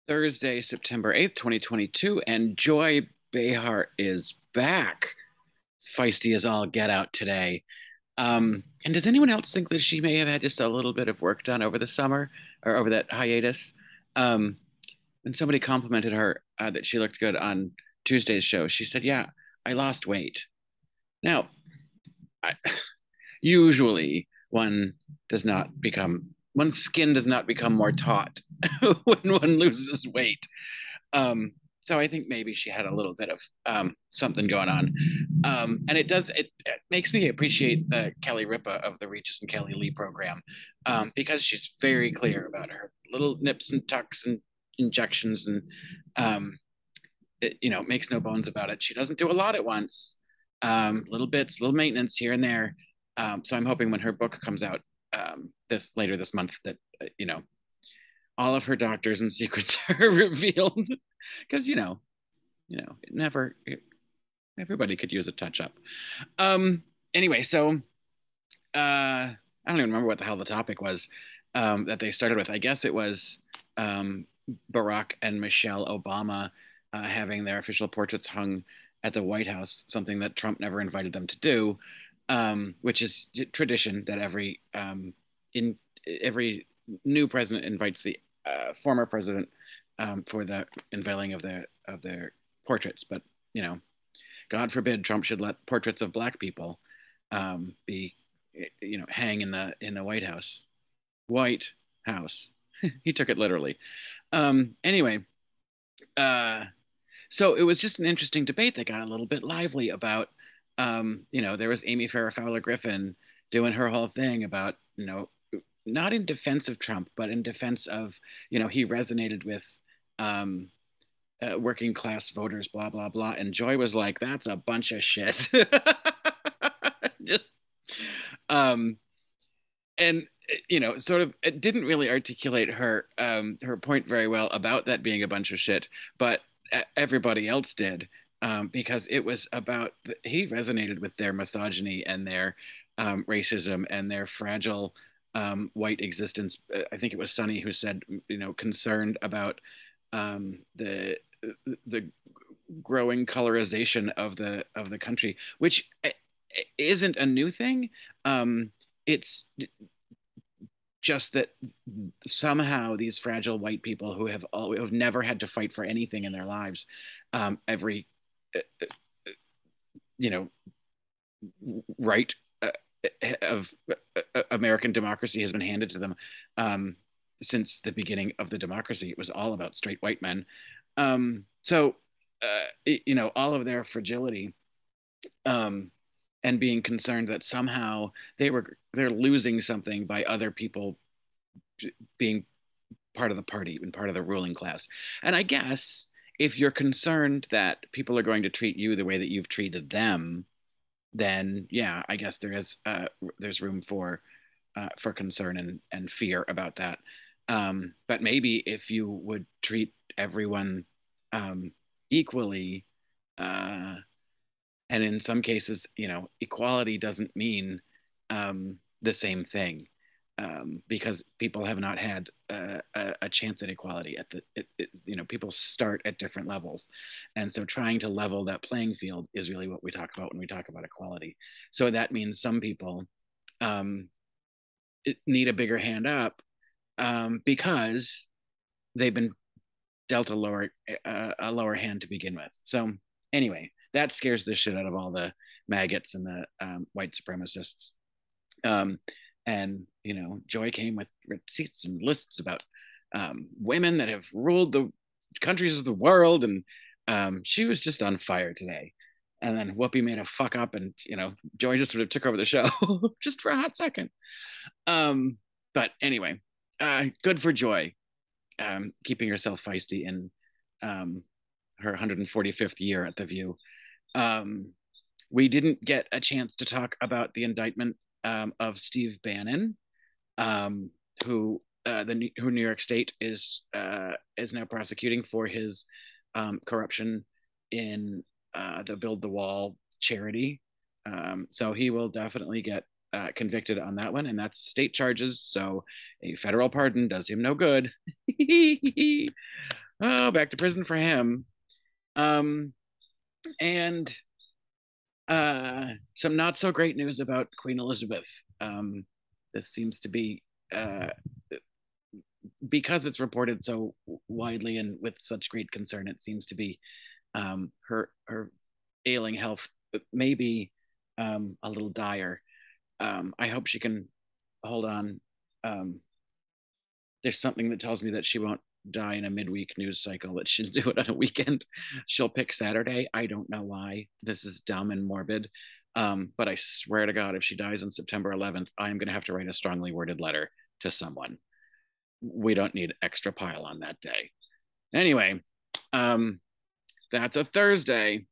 Thursday, September 8th, 2022, and Joy Behar is back. Feisty as all get out today. And does anyone else think that she may have had just a little bit of work done over the summer or over that hiatus? Um, when somebody complimented her that she looked good on Tuesday's show, she said, "Yeah, I lost weight." Now, I, usually one's skin does not become more taut when one loses weight. Um, so I think maybe she had a little bit of something going on. And it makes me appreciate Kelly Ripa of the Regis and Kelly Lee program because she's very clear about her little nips and tucks and injections and makes no bones about it. She doesn't do a lot at once. Little bits, little maintenance here and there. So I'm hoping when her book comes out this later this month that all of her doctors and secrets are revealed because it never everybody could use a touch up. Anyway, so I don't even remember what the hell the topic was that they started with. I guess it was Barack and Michelle Obama having their official portraits hung at the White House, something that Trump never invited them to do, which is tradition that in every new president invites the former president for the unveiling of their portraits. But God forbid Trump should let portraits of black people be hang in the White House. White House. He took it literally. Anyway, uh, so it was just an interesting debate that got a little bit lively about, there was Amy Farrah Fowler Griffin doing her whole thing about, not in defense of Trump, but in defense of, he resonated with working class voters, blah, blah, blah. And Joy was like, that's a bunch of shit. Just, um, and sort of it didn't really articulate her point very well about that being a bunch of shit, but everybody else did, because it was about he resonated with their misogyny and their racism and their fragile white existence. I think it was Sunny who said, concerned about the growing colorization of the country, which isn't a new thing. It's just that somehow these fragile white people who have never had to fight for anything in their lives, every uh, you know right of American democracy has been handed to them since the beginning of the democracy. It was all about straight white men. So all of their fragility, um, and being concerned that somehow they're losing something by other people being part of the party and part of the ruling class. And I guess if you're concerned that people are going to treat you the way that you've treated them, then yeah, I guess there's room for concern and fear about that. But maybe if you would treat everyone equally, uh, and in some cases, equality doesn't mean the same thing, because people have not had a chance at equality at people start at different levels, and so trying to level that playing field is really what we talk about when we talk about equality. So that means some people um, need a bigger hand up, because they've been dealt a lower hand to begin with. So anyway, that scares the shit out of all the maggots and the white supremacists. Um, and Joy came with receipts and lists about women that have ruled the countries of the world, and she was just on fire today. And then Whoopi made a fuck up, and Joy just sort of took over the show just for a hot second. Um, but anyway, good for Joy, keeping herself feisty in her 145th year at the View. Um, we didn't get a chance to talk about the indictment of Steve Bannon, um, who New York State is now prosecuting for his corruption in the Build the Wall charity. So he will definitely get convicted on that one, and that's state charges. So a federal pardon does him no good. Oh, back to prison for him. Um, and some not so great news about Queen Elizabeth. Um, this seems to be because it's reported so widely and with such great concern. It seems to be her ailing health maybe a little dire. I hope she can hold on. Um, there's something that tells me that she won't die in a midweek news cycle, that she'll do it on a weekend. She'll pick Saturday. I don't know why. This is dumb and morbid. But I swear to God, if she dies on September 11th, I'm going to have to write a strongly worded letter to someone. We don't need extra pile on that day. Anyway, um, that's a Thursday.